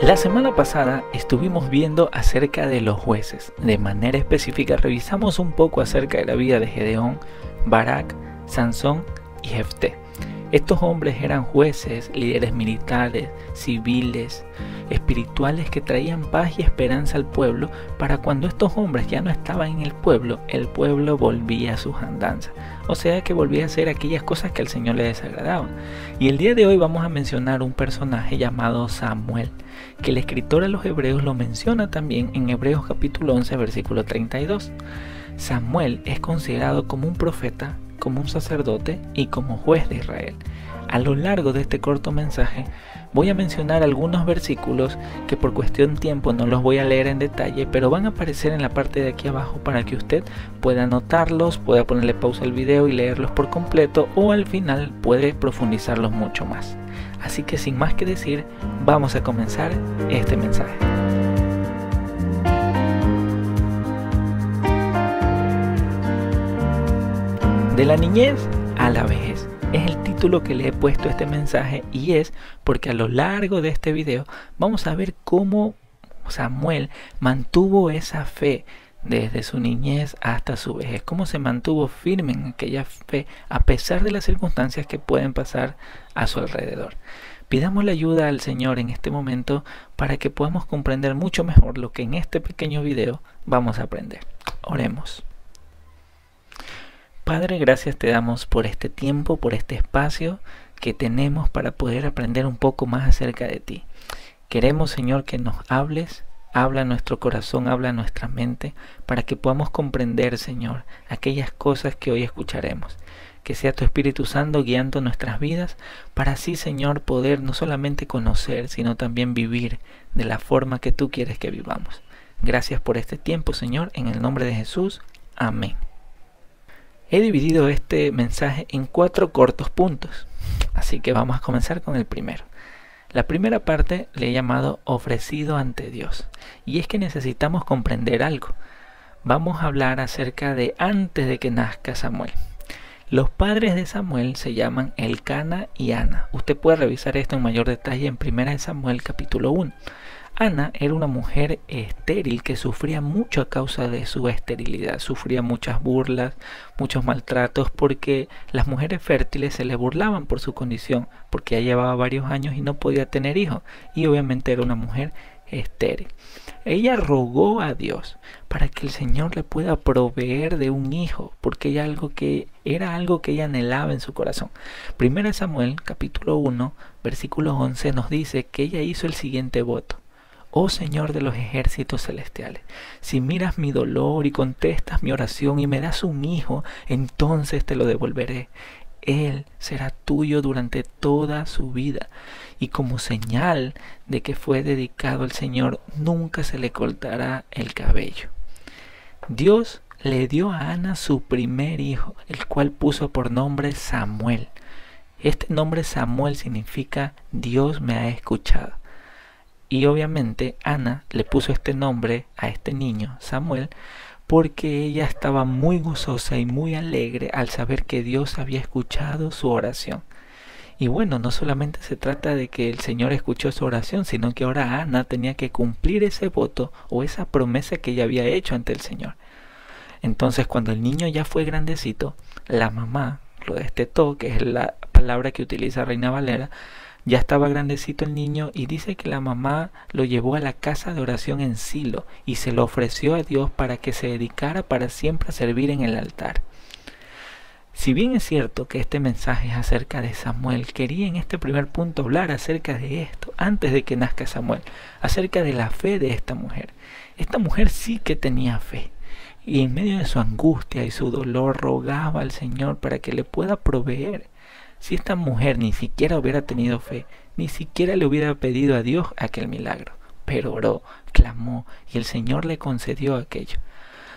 La semana pasada estuvimos viendo acerca de los jueces. De manera específica revisamos un poco acerca de la vida de Gedeón, Barak, Sansón y Jefté. Estos hombres eran jueces, líderes militares, civiles, espirituales que traían paz y esperanza al pueblo para cuando estos hombres ya no estaban en el pueblo volvía a sus andanzas. O sea que volvía a hacer aquellas cosas que al Señor le desagradaban. Y el día de hoy vamos a mencionar un personaje llamado Samuel, que el escritor a los hebreos lo menciona también en Hebreos capítulo 11 versículo 32. Samuel es considerado como un profeta, como un sacerdote y como juez de Israel. A lo largo de este corto mensaje voy a mencionar algunos versículos que por cuestión de tiempo no los voy a leer en detalle, pero van a aparecer en la parte de aquí abajo para que usted pueda anotarlos, pueda ponerle pausa al video y leerlos por completo, o al final puede profundizarlos mucho más. Así que sin más que decir, vamos a comenzar este mensaje. De la niñez a la vejez es el título que le he puesto a este mensaje, y es porque a lo largo de este video vamos a ver cómo Samuel mantuvo esa fe desde su niñez hasta su vejez, cómo se mantuvo firme en aquella fe a pesar de las circunstancias que pueden pasar a su alrededor. Pidamos la ayuda al Señor en este momento para que podamos comprender mucho mejor lo que en este pequeño video vamos a aprender. Oremos. Padre, gracias te damos por este tiempo, por este espacio que tenemos para poder aprender un poco más acerca de ti. Queremos, Señor, que nos hables, habla a nuestro corazón, habla a nuestra mente, para que podamos comprender, Señor, aquellas cosas que hoy escucharemos. Que sea tu Espíritu Santo guiando nuestras vidas, para así, Señor, poder no solamente conocer, sino también vivir de la forma que tú quieres que vivamos. Gracias por este tiempo, Señor, en el nombre de Jesús. Amén. He dividido este mensaje en 4 cortos puntos, así que vamos a comenzar con el primero. La primera parte le he llamado ofrecido ante Dios, y es que necesitamos comprender algo. Vamos a hablar acerca de antes de que nazca Samuel. Los padres de Samuel se llaman Elcana y Ana. Usted puede revisar esto en mayor detalle en 1 Samuel capítulo 1. Ana era una mujer estéril que sufría mucho a causa de su esterilidad, sufría muchas burlas, muchos maltratos, porque las mujeres fértiles se le burlaban por su condición, porque ya llevaba varios años y no podía tener hijos, y obviamente era una mujer estéril. Ella rogó a Dios para que el Señor le pueda proveer de un hijo, porque era algo que ella anhelaba en su corazón. 1 Samuel capítulo 1 versículo 11 nos dice que ella hizo el siguiente voto: Oh Señor de los ejércitos celestiales, si miras mi dolor y contestas mi oración y me das un hijo, entonces te lo devolveré. Él será tuyo durante toda su vida, y como señal de que fue dedicado al Señor, nunca se le cortará el cabello. Dios le dio a Ana su primer hijo, el cual puso por nombre Samuel. Este nombre Samuel significa Dios me ha escuchado. Y obviamente Ana le puso este nombre a este niño, Samuel, porque ella estaba muy gozosa y muy alegre al saber que Dios había escuchado su oración. Y bueno, no solamente se trata de que el Señor escuchó su oración, sino que ahora Ana tenía que cumplir ese voto o esa promesa que ella había hecho ante el Señor. Entonces, cuando el niño ya fue grandecito, la mamá lo destetó, que es la palabra que utiliza Reina Valera. Ya estaba grandecito el niño, y dice que la mamá lo llevó a la casa de oración en Silo y se lo ofreció a Dios para que se dedicara para siempre a servir en el altar. Si bien es cierto que este mensaje es acerca de Samuel, quería en este primer punto hablar acerca de esto, antes de que nazca Samuel, acerca de la fe de esta mujer. Esta mujer sí que tenía fe, y en medio de su angustia y su dolor rogaba al Señor para que le pueda proveer. Si esta mujer ni siquiera hubiera tenido fe, ni siquiera le hubiera pedido a Dios aquel milagro, pero oró, clamó, y el Señor le concedió aquello.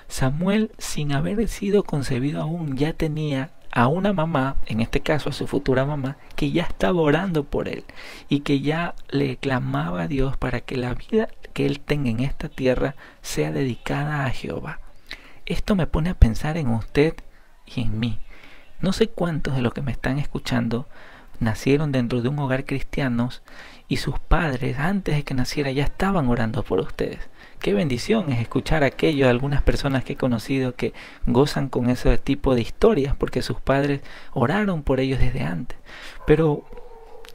Samuel, sin haber sido concebido aún, ya tenía a una mamá, en este caso a su futura mamá, que ya estaba orando por él y que ya le clamaba a Dios para que la vida que él tenga en esta tierra sea dedicada a Jehová. Esto me pone a pensar en usted y en mí. No sé cuántos de los que me están escuchando nacieron dentro de un hogar cristiano y sus padres, antes de que naciera, ya estaban orando por ustedes. Qué bendición es escuchar aquello de algunas personas que he conocido que gozan con ese tipo de historias porque sus padres oraron por ellos desde antes. Pero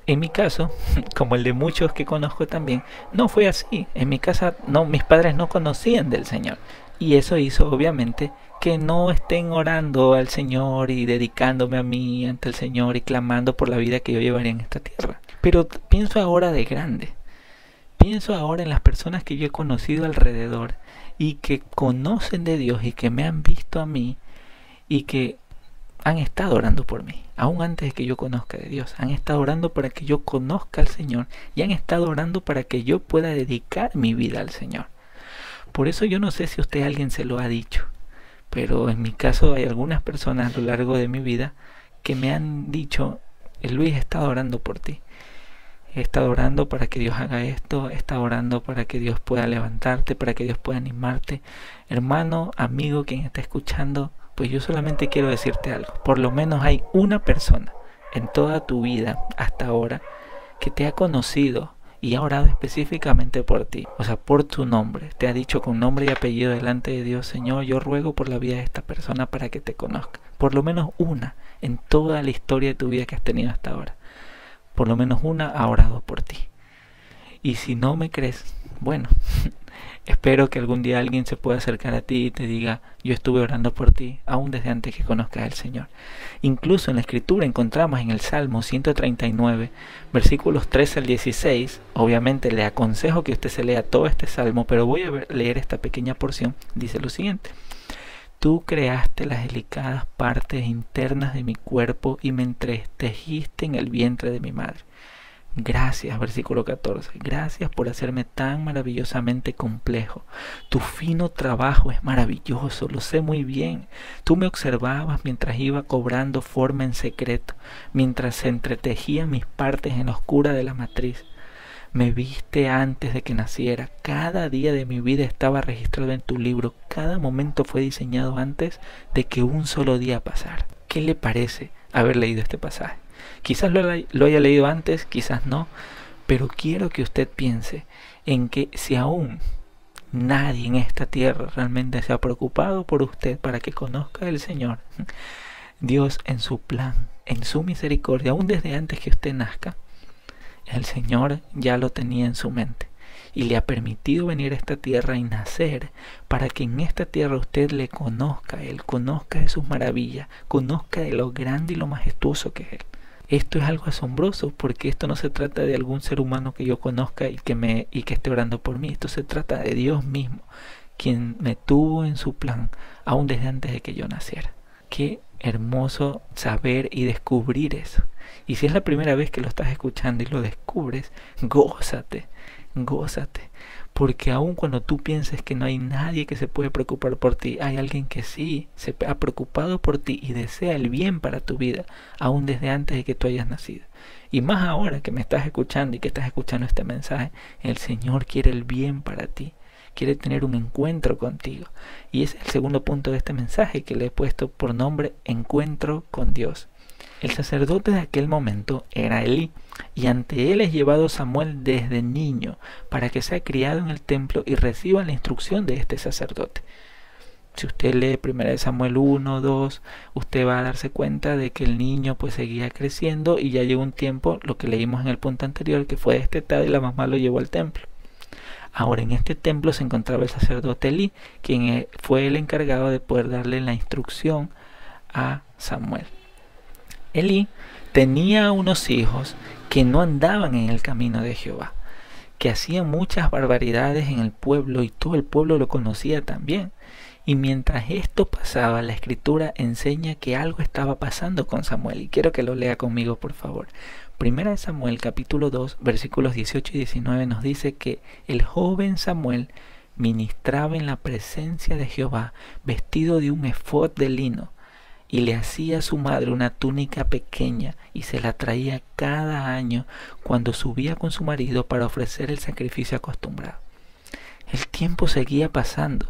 en mi caso, como el de muchos que conozco también, no fue así. En mi casa, no, mis padres no conocían del Señor. Y eso hizo, obviamente, que no estén orando al Señor y dedicándome a mí ante el Señor y clamando por la vida que yo llevaría en esta tierra. Pero pienso ahora de grande. Pienso ahora en las personas que yo he conocido alrededor y que conocen de Dios y que me han visto a mí y que han estado orando por mí, aún antes de que yo conozca de Dios. Han estado orando para que yo conozca al Señor y han estado orando para que yo pueda dedicar mi vida al Señor. Por eso yo no sé si usted alguien se lo ha dicho, pero en mi caso hay algunas personas a lo largo de mi vida que me han dicho: Luis, he estado orando por ti. He estado orando para que Dios haga esto, he estado orando para que Dios pueda levantarte, para que Dios pueda animarte. Hermano, amigo, quien está escuchando, pues yo solamente quiero decirte algo. Por lo menos hay una persona en toda tu vida hasta ahora que te ha conocido y ha orado específicamente por ti, o sea, por tu nombre. Te ha dicho con nombre y apellido delante de Dios: Señor, yo ruego por la vida de esta persona para que te conozca. Por lo menos una en toda la historia de tu vida que has tenido hasta ahora. Por lo menos una ha orado por ti. Y si no me crees, bueno, espero que algún día alguien se pueda acercar a ti y te diga: yo estuve orando por ti, aún desde antes que conozcas al Señor. Incluso en la Escritura encontramos en el Salmo 139, versículos 13 al 16. Obviamente le aconsejo que usted se lea todo este Salmo, pero voy a leer esta pequeña porción. Dice lo siguiente: Tú creaste las delicadas partes internas de mi cuerpo y me entretejiste en el vientre de mi madre. Gracias, versículo 14. Gracias por hacerme tan maravillosamente complejo. Tu fino trabajo es maravilloso, lo sé muy bien. Tú me observabas mientras iba cobrando forma en secreto, mientras se entretejían mis partes en la oscura de la matriz. Me viste antes de que naciera. Cada día de mi vida estaba registrado en tu libro. Cada momento fue diseñado antes de que un solo día pasara. ¿Qué le parece haber leído este pasaje? Quizás lo haya leído antes, quizás no, pero quiero que usted piense en que si aún nadie en esta tierra realmente se ha preocupado por usted para que conozca al Señor, Dios en su plan, en su misericordia, aún desde antes que usted nazca, el Señor ya lo tenía en su mente y le ha permitido venir a esta tierra y nacer para que en esta tierra usted le conozca a Él, conozca de sus maravillas, conozca de lo grande y lo majestuoso que es Él. Esto es algo asombroso porque esto no se trata de algún ser humano que yo conozca y que esté orando por mí. Esto se trata de Dios mismo, quien me tuvo en su plan aún desde antes de que yo naciera. Qué hermoso saber y descubrir eso. Y si es la primera vez que lo estás escuchando y lo descubres, gózate, gózate. Porque aun cuando tú pienses que no hay nadie que se puede preocupar por ti, hay alguien que sí se ha preocupado por ti y desea el bien para tu vida, aún desde antes de que tú hayas nacido. Y más ahora que me estás escuchando y que estás escuchando este mensaje, el Señor quiere el bien para ti. Quiere tener un encuentro contigo. Y ese es el segundo punto de este mensaje que le he puesto por nombre: encuentro con Dios. El sacerdote de aquel momento era Elí, y ante él es llevado Samuel desde niño para que sea criado en el templo y reciba la instrucción de este sacerdote. Si usted lee 1 Samuel 1, 2, usted va a darse cuenta de que el niño pues seguía creciendo y ya llegó un tiempo, lo que leímos en el punto anterior, que fue destetado y la mamá lo llevó al templo. Ahora en este templo se encontraba el sacerdote Elí, quien fue el encargado de poder darle la instrucción a Samuel. Elí tenía unos hijos que no andaban en el camino de Jehová, que hacían muchas barbaridades en el pueblo y todo el pueblo lo conocía también. Y mientras esto pasaba, la Escritura enseña que algo estaba pasando con Samuel. Y quiero que lo lea conmigo, por favor. 1 Samuel capítulo 2, versículos 18 y 19 nos dice que el joven Samuel ministraba en la presencia de Jehová vestido de un efod de lino, y le hacía a su madre una túnica pequeña y se la traía cada año cuando subía con su marido para ofrecer el sacrificio acostumbrado. El tiempo seguía pasando.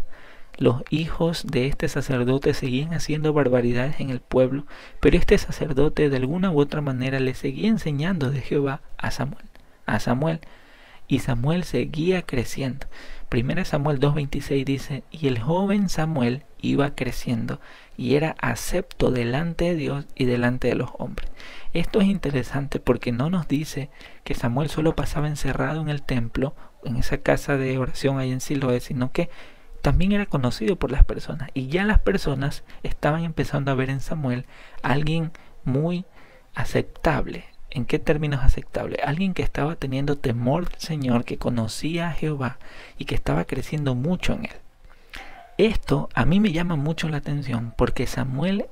los hijos de este sacerdote seguían haciendo barbaridades en el pueblo, pero este sacerdote de alguna u otra manera le seguía enseñando de Jehová a Samuel, y Samuel seguía creciendo. 1 Samuel 2:26 dice: y el joven Samuel iba creciendo y era acepto delante de Dios y delante de los hombres. Esto es interesante porque no nos dice que Samuel solo pasaba encerrado en el templo, en esa casa de oración ahí en Siloé, sino que también era conocido por las personas, y ya las personas estaban empezando a ver en Samuel a alguien muy aceptable. ¿En qué términos aceptable? Alguien que estaba teniendo temor del Señor, que conocía a Jehová y que estaba creciendo mucho en él. Esto a mí me llama mucho la atención porque Samuel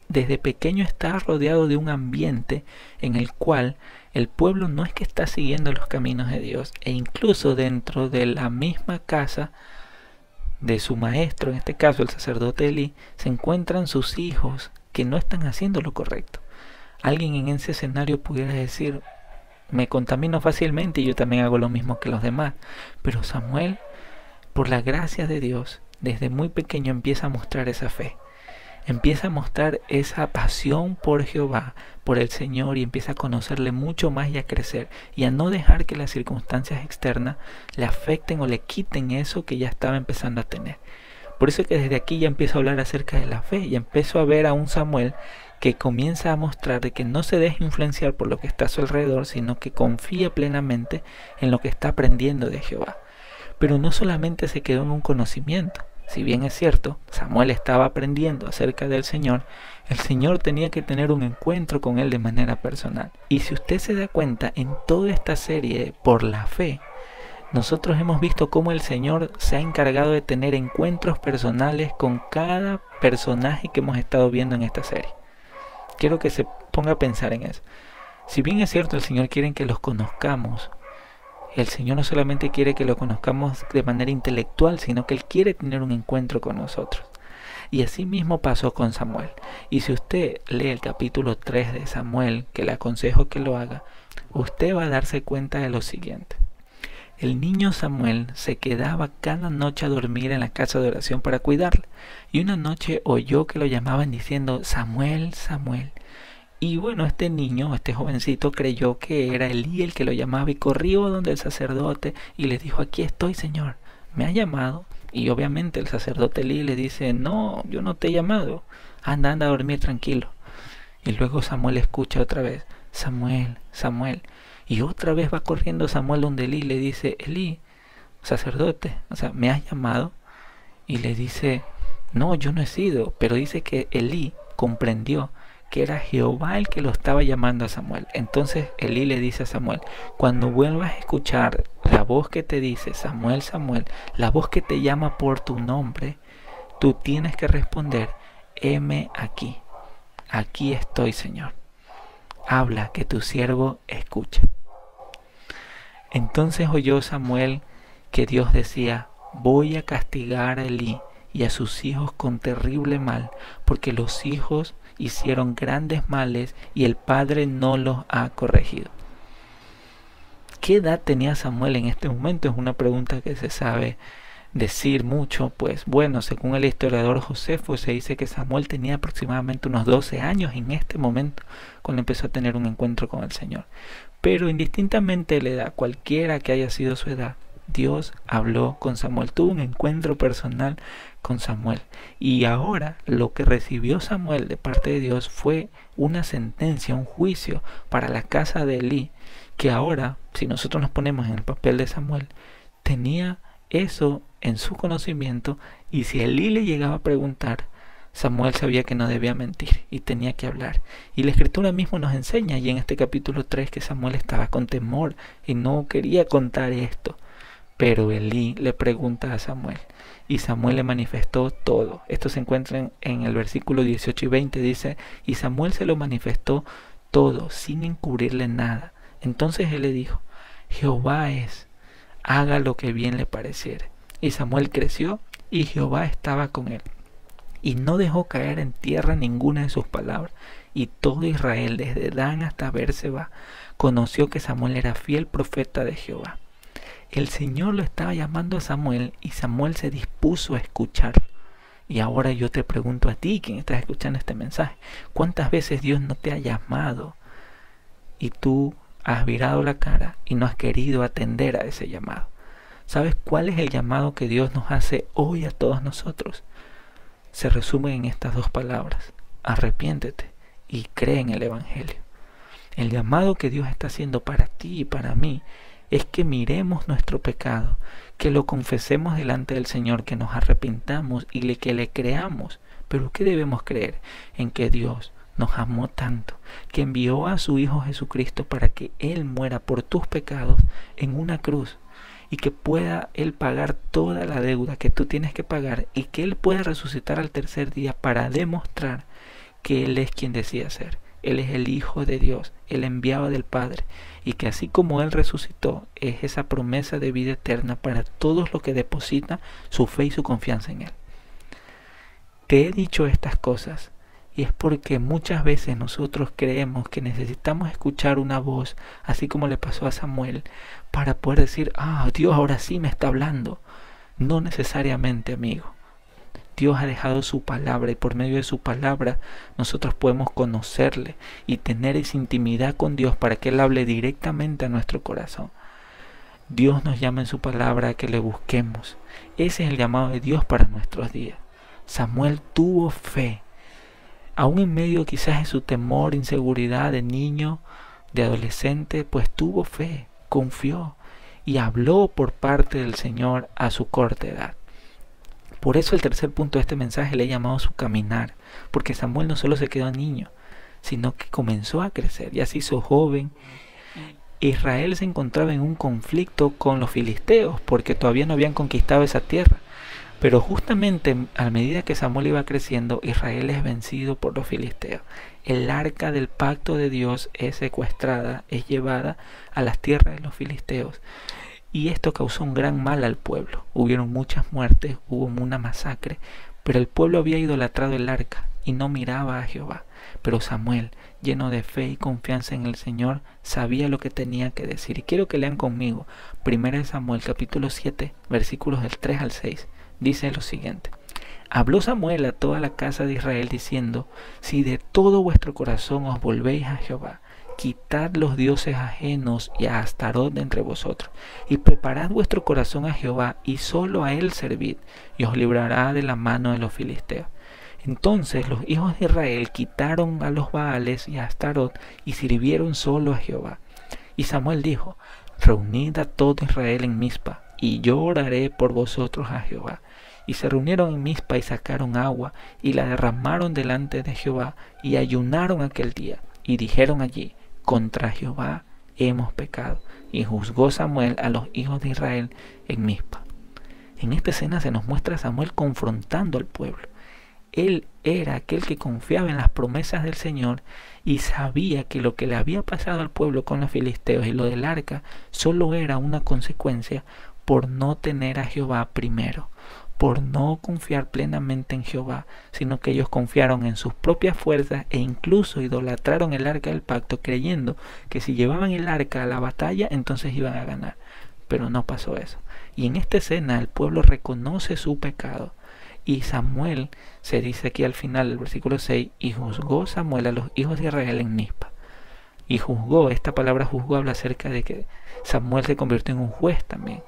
desde pequeño está rodeado de un ambiente en el cual el pueblo no es que está siguiendo los caminos de Dios, e incluso dentro de la misma casa de su maestro, en este caso el sacerdote Elí, se encuentran sus hijos que no están haciendo lo correcto. Alguien en ese escenario pudiera decir: me contamino fácilmente y yo también hago lo mismo que los demás. Pero Samuel, por la gracia de Dios, desde muy pequeño empieza a mostrar esa fe, empieza a mostrar esa pasión por Jehová, por el Señor, y empieza a conocerle mucho más y a crecer, y a no dejar que las circunstancias externas le afecten o le quiten eso que ya estaba empezando a tener. Por eso que desde aquí ya empiezo a hablar acerca de la fe, y empiezo a ver a un Samuel que comienza a mostrar de que no se deja influenciar por lo que está a su alrededor, sino que confía plenamente en lo que está aprendiendo de Jehová. Pero no solamente se quedó en un conocimiento. Si bien es cierto, Samuel estaba aprendiendo acerca del Señor, el Señor tenía que tener un encuentro con él de manera personal. Y si usted se da cuenta, en toda esta serie por la fe, nosotros hemos visto cómo el Señor se ha encargado de tener encuentros personales con cada personaje que hemos estado viendo en esta serie. Quiero que se ponga a pensar en eso. Si bien es cierto, el Señor quiere que los conozcamos, el Señor no solamente quiere que lo conozcamos de manera intelectual, sino que Él quiere tener un encuentro con nosotros. Y así mismo pasó con Samuel. Y si usted lee el capítulo 3 de Samuel, que le aconsejo que lo haga, usted va a darse cuenta de lo siguiente. El niño Samuel se quedaba cada noche a dormir en la casa de oración para cuidarle. Y una noche oyó que lo llamaban diciendo: Samuel, Samuel. Y bueno, este niño, este jovencito, creyó que era Elí el que lo llamaba, y corrió donde el sacerdote y le dijo: aquí estoy, Señor, me ha llamado. Y obviamente el sacerdote Elí le dice: no, yo no te he llamado, anda a dormir tranquilo. Y luego Samuel escucha otra vez: Samuel, Samuel. Y otra vez va corriendo Samuel donde Elí, le dice: Elí, sacerdote, ¿me has llamado? Y le dice: no, yo no he sido. Pero dice que Elí comprendió que era Jehová el que lo estaba llamando a Samuel. Entonces Elí le dice a Samuel: cuando vuelvas a escuchar la voz que te dice Samuel, Samuel, la voz que te llama por tu nombre, tú tienes que responder: heme aquí, aquí estoy, Señor, habla, que tu siervo escucha. Entonces oyó Samuel que Dios decía: voy a castigar a Elí y a sus hijos con terrible mal, porque los hijos hicieron grandes males y el padre no los ha corregido. ¿Qué edad tenía Samuel en este momento? Es una pregunta que se sabe decir mucho. Pues bueno, según el historiador Josefo, se dice que Samuel tenía aproximadamente unos 12 años en este momento, cuando empezó a tener un encuentro con el Señor. Pero indistintamente de la edad, cualquiera que haya sido su edad, Dios habló con Samuel, tuvo un encuentro personal con Samuel. Y ahora lo que recibió Samuel de parte de Dios fue una sentencia, un juicio para la casa de Elí, que ahora, si nosotros nos ponemos en el papel de Samuel, tenía eso en su conocimiento, y si Elí le llegaba a preguntar, Samuel sabía que no debía mentir y tenía que hablar. Y la Escritura mismo nos enseña, y en este capítulo 3, que Samuel estaba con temor y no quería contar esto. Pero Elí le pregunta a Samuel, y Samuel le manifestó todo. Esto se encuentra en el versículo 18 y 20, dice: y Samuel se lo manifestó todo, sin encubrirle nada. Entonces él le dijo: Jehová es, haga lo que bien le pareciere. Y Samuel creció, y Jehová estaba con él, y no dejó caer en tierra ninguna de sus palabras. Y todo Israel, desde Dan hasta Berseba, conoció que Samuel era fiel profeta de Jehová. El Señor lo estaba llamando a Samuel y Samuel se dispuso a escucharlo. Y ahora yo te pregunto a ti, quien estás escuchando este mensaje, ¿cuántas veces Dios no te ha llamado y tú has virado la cara y no has querido atender a ese llamado? ¿Sabes cuál es el llamado que Dios nos hace hoy a todos nosotros? Se resume en estas dos palabras: arrepiéntete y cree en el Evangelio. El llamado que Dios está haciendo para ti y para mí es que miremos nuestro pecado, que lo confesemos delante del Señor, que nos arrepintamos y que le creamos. ¿Pero qué debemos creer? En que Dios nos amó tanto, que envió a su Hijo Jesucristo para que Él muera por tus pecados en una cruz, y que pueda Él pagar toda la deuda que tú tienes que pagar, y que Él pueda resucitar al tercer día para demostrar que Él es quien decía ser. Él es el Hijo de Dios, el enviado del Padre, y que así como Él resucitó, es esa promesa de vida eterna para todos los que depositan su fe y su confianza en Él. Te he dicho estas cosas, y es porque muchas veces nosotros creemos que necesitamos escuchar una voz, así como le pasó a Samuel, para poder decir, Dios ahora sí me está hablando. No necesariamente, amigo. Dios ha dejado su palabra, y por medio de su palabra nosotros podemos conocerle y tener esa intimidad con Dios para que Él hable directamente a nuestro corazón. Dios nos llama en su palabra a que le busquemos. Ese es el llamado de Dios para nuestros días. Samuel tuvo fe, aún en medio quizás de su temor, inseguridad de niño, de adolescente, pues tuvo fe, confió y habló por parte del Señor a su corta edad. Por eso el tercer punto de este mensaje le he llamado su caminar, porque Samuel no solo se quedó niño, sino que comenzó a crecer, ya se hizo joven. Israel se encontraba en un conflicto con los filisteos, porque todavía no habían conquistado esa tierra. Pero justamente a medida que Samuel iba creciendo, Israel es vencido por los filisteos. El arca del pacto de Dios es secuestrada, es llevada a las tierras de los filisteos. Y esto causó un gran mal al pueblo. Hubieron muchas muertes, hubo una masacre, pero el pueblo había idolatrado el arca y no miraba a Jehová. Pero Samuel, lleno de fe y confianza en el Señor, sabía lo que tenía que decir. Y quiero que lean conmigo 1 Samuel capítulo 7, versículos del 3 al 6. Dice lo siguiente: Habló Samuel a toda la casa de Israel diciendo: Si de todo vuestro corazón os volvéis a Jehová, quitad los dioses ajenos y a Astarot de entre vosotros, y preparad vuestro corazón a Jehová, y solo a él servid, y os librará de la mano de los filisteos. Entonces los hijos de Israel quitaron a los Baales y a Astarot, y sirvieron solo a Jehová. Y Samuel dijo: Reunid a todo Israel en Mizpa, y yo oraré por vosotros a Jehová. Y se reunieron en Mizpa y sacaron agua, y la derramaron delante de Jehová, y ayunaron aquel día, y dijeron allí: Contra Jehová hemos pecado. Y juzgó Samuel a los hijos de Israel en Mizpa. En esta escena se nos muestra a Samuel confrontando al pueblo. Él era aquel que confiaba en las promesas del Señor y sabía que lo que le había pasado al pueblo con los filisteos y lo del arca solo era una consecuencia por no tener a Jehová primero, por no confiar plenamente en Jehová, sino que ellos confiaron en sus propias fuerzas e incluso idolatraron el arca del pacto, creyendo que si llevaban el arca a la batalla entonces iban a ganar. Pero no pasó eso. Y en esta escena el pueblo reconoce su pecado. Y Samuel, se dice aquí al final del versículo 6, y juzgó Samuel a los hijos de Israel en Mizpa. Y juzgó, esta palabra juzgó habla acerca de que Samuel se convirtió en un juez también.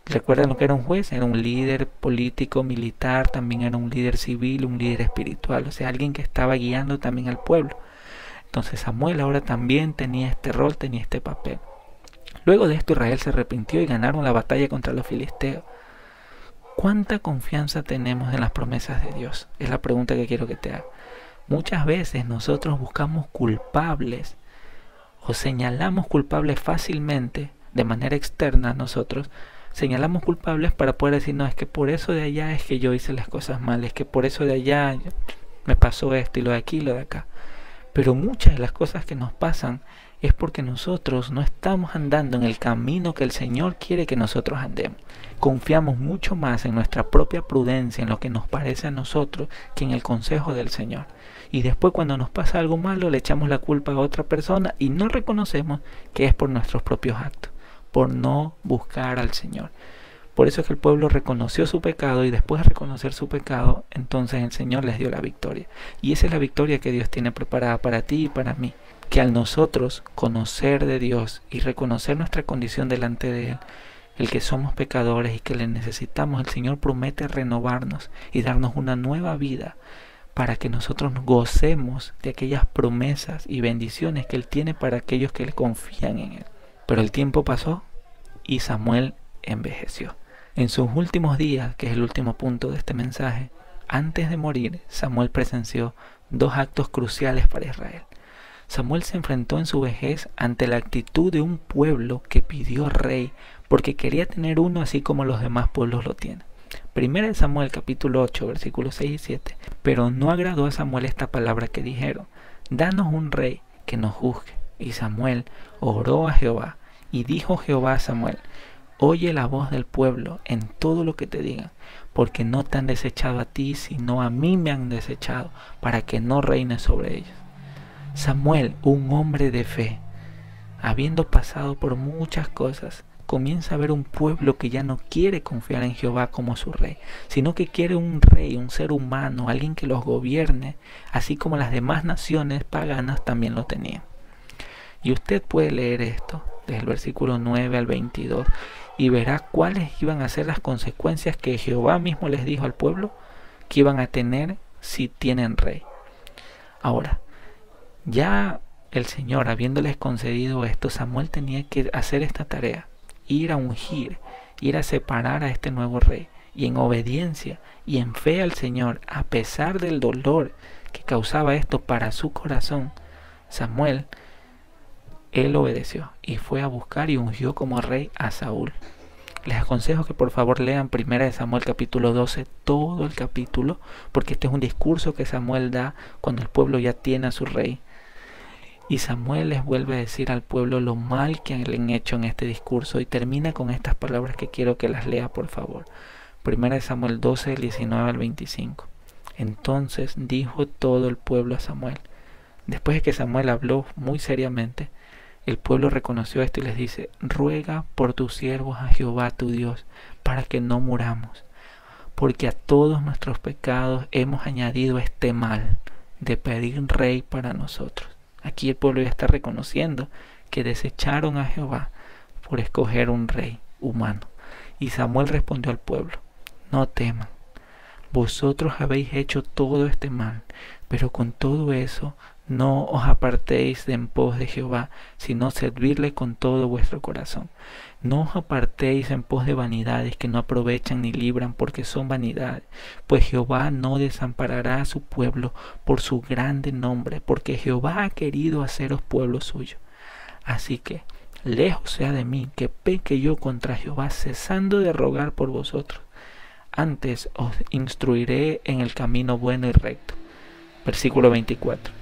¿Recuerdan lo que era un juez? Era un líder político, militar, también era un líder civil, un líder espiritual, o sea, alguien que estaba guiando también al pueblo. Entonces Samuel ahora también tenía este rol, tenía este papel. Luego de esto Israel se arrepintió y ganaron la batalla contra los filisteos. ¿Cuánta confianza tenemos en las promesas de Dios? Es la pregunta que quiero que te haga. Muchas veces nosotros buscamos culpables o señalamos culpables fácilmente de manera externa a nosotros. Señalamos culpables para poder decir, no, es que por eso de allá es que yo hice las cosas mal, es que por eso de allá me pasó esto y lo de aquí y lo de acá. Pero muchas de las cosas que nos pasan es porque nosotros no estamos andando en el camino que el Señor quiere que nosotros andemos. Confiamos mucho más en nuestra propia prudencia, en lo que nos parece a nosotros, que en el consejo del Señor. Y después cuando nos pasa algo malo le echamos la culpa a otra persona y no reconocemos que es por nuestros propios actos, por no buscar al Señor. Por eso es que el pueblo reconoció su pecado, y después de reconocer su pecado, entonces el Señor les dio la victoria. Y esa es la victoria que Dios tiene preparada para ti y para mí. Que al nosotros conocer de Dios y reconocer nuestra condición delante de Él, el que somos pecadores y que le necesitamos, el Señor promete renovarnos y darnos una nueva vida para que nosotros gocemos de aquellas promesas y bendiciones que Él tiene para aquellos que le confían en Él. Pero el tiempo pasó y Samuel envejeció. En sus últimos días, que es el último punto de este mensaje, antes de morir, Samuel presenció dos actos cruciales para Israel. Samuel se enfrentó en su vejez ante la actitud de un pueblo que pidió rey porque quería tener uno así como los demás pueblos lo tienen. Primera de Samuel capítulo 8 versículos 6 y 7. Pero no agradó a Samuel esta palabra que dijeron: danos un rey que nos juzgue. Y Samuel oró a Jehová, y dijo Jehová a Samuel: oye la voz del pueblo en todo lo que te digan, porque no te han desechado a ti, sino a mí me han desechado, para que no reines sobre ellos. Samuel, un hombre de fe, habiendo pasado por muchas cosas, comienza a ver un pueblo que ya no quiere confiar en Jehová como su rey, sino que quiere un rey, un ser humano, alguien que los gobierne, así como las demás naciones paganas también lo tenían. Y usted puede leer esto desde el versículo 9 al 22 y verá cuáles iban a ser las consecuencias que Jehová mismo les dijo al pueblo que iban a tener si tienen rey. Ahora, ya el Señor habiéndoles concedido esto, Samuel tenía que hacer esta tarea: ir a ungir, ir a separar a este nuevo rey. Y en obediencia y en fe al Señor, a pesar del dolor que causaba esto para su corazón, Samuel, él obedeció y fue a buscar y ungió como rey a Saúl. Les aconsejo que por favor lean 1 Samuel capítulo 12, todo el capítulo, porque este es un discurso que Samuel da cuando el pueblo ya tiene a su rey. Y Samuel les vuelve a decir al pueblo lo mal que han hecho en este discurso, y termina con estas palabras que quiero que las lea por favor. 1 Samuel 12, 19 al 25. Entonces dijo todo el pueblo a Samuel. Después de que Samuel habló muy seriamente, el pueblo reconoció esto y les dice: ruega por tus siervos a Jehová tu Dios, para que no muramos, porque a todos nuestros pecados hemos añadido este mal de pedir rey para nosotros. Aquí el pueblo ya está reconociendo que desecharon a Jehová por escoger un rey humano. Y Samuel respondió al pueblo: no teman, vosotros habéis hecho todo este mal, pero con todo eso no os apartéis de en pos de Jehová, sino servirle con todo vuestro corazón. No os apartéis en pos de vanidades que no aprovechan ni libran, porque son vanidades. Pues Jehová no desamparará a su pueblo por su grande nombre, porque Jehová ha querido haceros pueblo suyo. Así que, lejos sea de mí que peque yo contra Jehová, cesando de rogar por vosotros. Antes os instruiré en el camino bueno y recto. Versículo 24.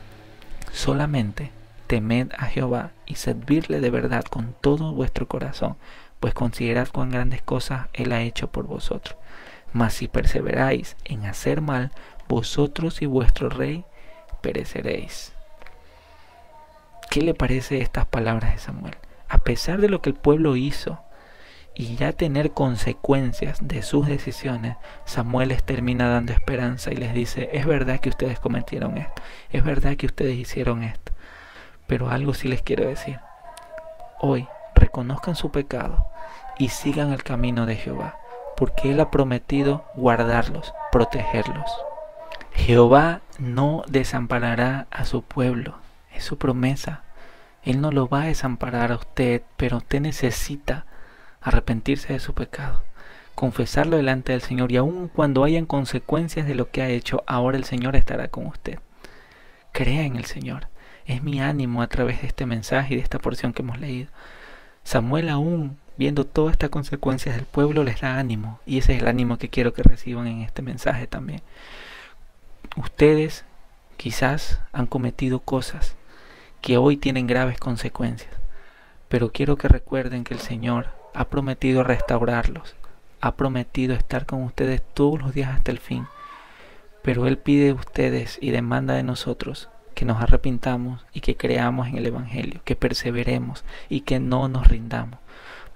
Solamente temed a Jehová y servirle de verdad con todo vuestro corazón, pues considerad cuán grandes cosas Él ha hecho por vosotros. Mas si perseveráis en hacer mal, vosotros y vuestro rey pereceréis. ¿Qué le parece estas palabras de Samuel? A pesar de lo que el pueblo hizo y ya tener consecuencias de sus decisiones, Samuel les termina dando esperanza y les dice: es verdad que ustedes cometieron esto, es verdad que ustedes hicieron esto, pero algo sí les quiero decir. Hoy reconozcan su pecado y sigan el camino de Jehová, porque Él ha prometido guardarlos, protegerlos. Jehová no desamparará a su pueblo, es su promesa. Él no lo va a desamparar a usted, pero usted necesita arrepentirse de su pecado, confesarlo delante del Señor, y aun cuando hayan consecuencias de lo que ha hecho, ahora el Señor estará con usted. Crea en el Señor. Es mi ánimo a través de este mensaje y de esta porción que hemos leído. Samuel, aún viendo todas estas consecuencias del pueblo, les da ánimo, y ese es el ánimo que quiero que reciban en este mensaje también. Ustedes quizás han cometido cosas que hoy tienen graves consecuencias, pero quiero que recuerden que el Señor ha prometido restaurarlos, ha prometido estar con ustedes todos los días hasta el fin, pero Él pide de ustedes y demanda de nosotros que nos arrepintamos y que creamos en el Evangelio, que perseveremos y que no nos rindamos,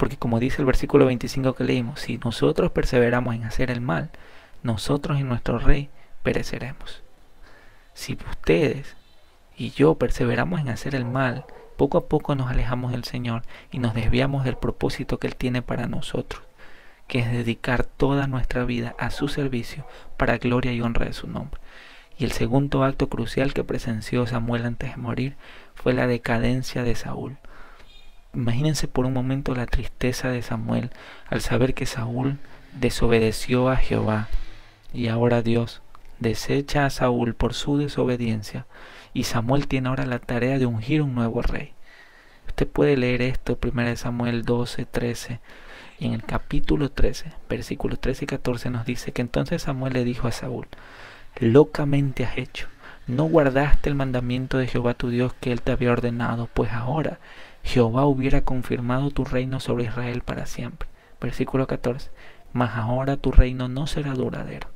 Porque como dice el versículo 25 que leímos, si nosotros perseveramos en hacer el mal, nosotros y nuestro Rey pereceremos. Si ustedes y yo perseveramos en hacer el mal, poco a poco nos alejamos del Señor y nos desviamos del propósito que Él tiene para nosotros, que es dedicar toda nuestra vida a su servicio para gloria y honra de su nombre. Y el segundo acto crucial que presenció Samuel antes de morir fue la decadencia de Saúl. Imagínense por un momento la tristeza de Samuel al saber que Saúl desobedeció a Jehová y ahora Dios desecha a Saúl por su desobediencia y Samuel tiene ahora la tarea de ungir un nuevo rey. Usted puede leer esto, 1 Samuel 12, 13, y en el capítulo 13, versículos 13 y 14 nos dice que entonces Samuel le dijo a Saúl: locamente has hecho, no guardaste el mandamiento de Jehová tu Dios que Él te había ordenado, pues ahora Jehová hubiera confirmado tu reino sobre Israel para siempre. Versículo 14, mas ahora tu reino no será duradero,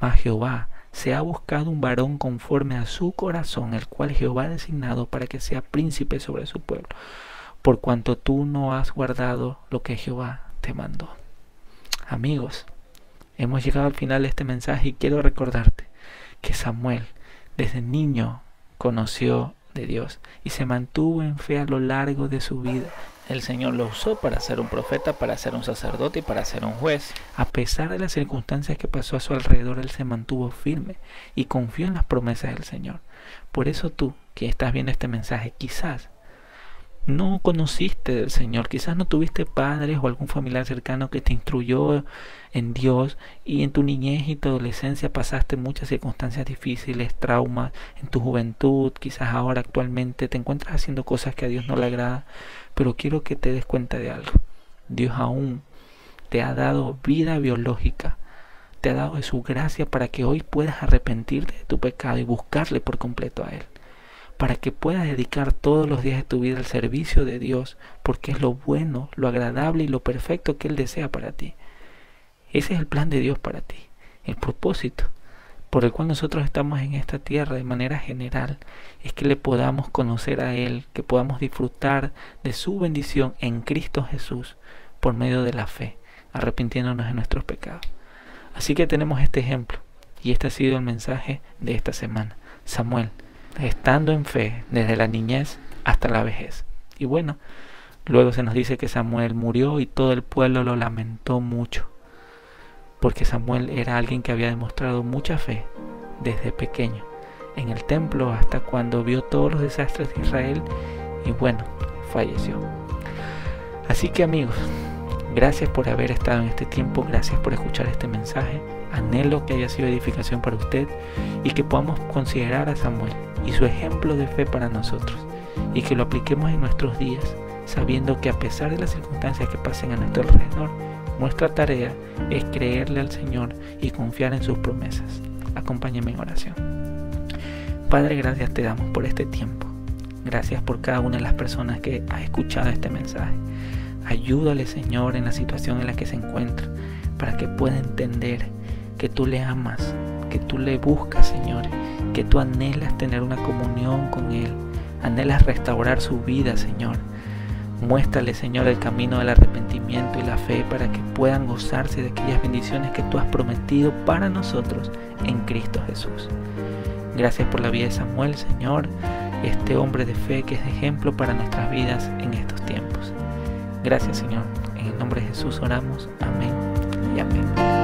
mas Jehová se ha buscado un varón conforme a su corazón, el cual Jehová ha designado para que sea príncipe sobre su pueblo, por cuanto tú no has guardado lo que Jehová te mandó. Amigos, hemos llegado al final de este mensaje y quiero recordarte que Samuel desde niño conoció de Dios y se mantuvo en fe a lo largo de su vida. El Señor lo usó para ser un profeta, para ser un sacerdote y para ser un juez. A pesar de las circunstancias que pasó a su alrededor, él se mantuvo firme y confió en las promesas del Señor. Por eso tú, que estás viendo este mensaje, quizás no conociste del Señor, quizás no tuviste padres o algún familiar cercano que te instruyó en Dios y en tu niñez y tu adolescencia pasaste muchas circunstancias difíciles, traumas en tu juventud, quizás ahora actualmente te encuentras haciendo cosas que a Dios no le agrada, pero quiero que te des cuenta de algo. Dios aún te ha dado vida biológica, te ha dado de su gracia para que hoy puedas arrepentirte de tu pecado y buscarle por completo a Él, para que puedas dedicar todos los días de tu vida al servicio de Dios, porque es lo bueno, lo agradable y lo perfecto que Él desea para ti. Ese es el plan de Dios para ti, el propósito por el cual nosotros estamos en esta tierra de manera general, es que le podamos conocer a Él, que podamos disfrutar de su bendición en Cristo Jesús por medio de la fe, arrepintiéndonos de nuestros pecados. Así que tenemos este ejemplo y este ha sido el mensaje de esta semana. Samuel, estando en fe desde la niñez hasta la vejez. Y bueno, luego se nos dice que Samuel murió y todo el pueblo lo lamentó mucho, porque Samuel era alguien que había demostrado mucha fe desde pequeño, en el templo hasta cuando vio todos los desastres de Israel y bueno, falleció. Así que amigos, gracias por haber estado en este tiempo, gracias por escuchar este mensaje. Anhelo que haya sido edificación para usted y que podamos considerar a Samuel y su ejemplo de fe para nosotros y que lo apliquemos en nuestros días, sabiendo que a pesar de las circunstancias que pasen a nuestro alrededor, nuestra tarea es creerle al Señor y confiar en sus promesas. Acompáñame en oración. Padre, gracias te damos por este tiempo. Gracias por cada una de las personas que ha escuchado este mensaje. Ayúdale, Señor, en la situación en la que se encuentra, para que pueda entender que tú le amas, que tú le buscas, Señor, que tú anhelas tener una comunión con Él, anhelas restaurar su vida, Señor. Muéstrale, Señor, el camino del arrepentimiento y la fe para que puedan gozarse de aquellas bendiciones que tú has prometido para nosotros en Cristo Jesús. Gracias por la vida de Samuel, Señor, este hombre de fe que es ejemplo para nuestras vidas en estos tiempos. Gracias, Señor. En el nombre de Jesús oramos. Amén y amén.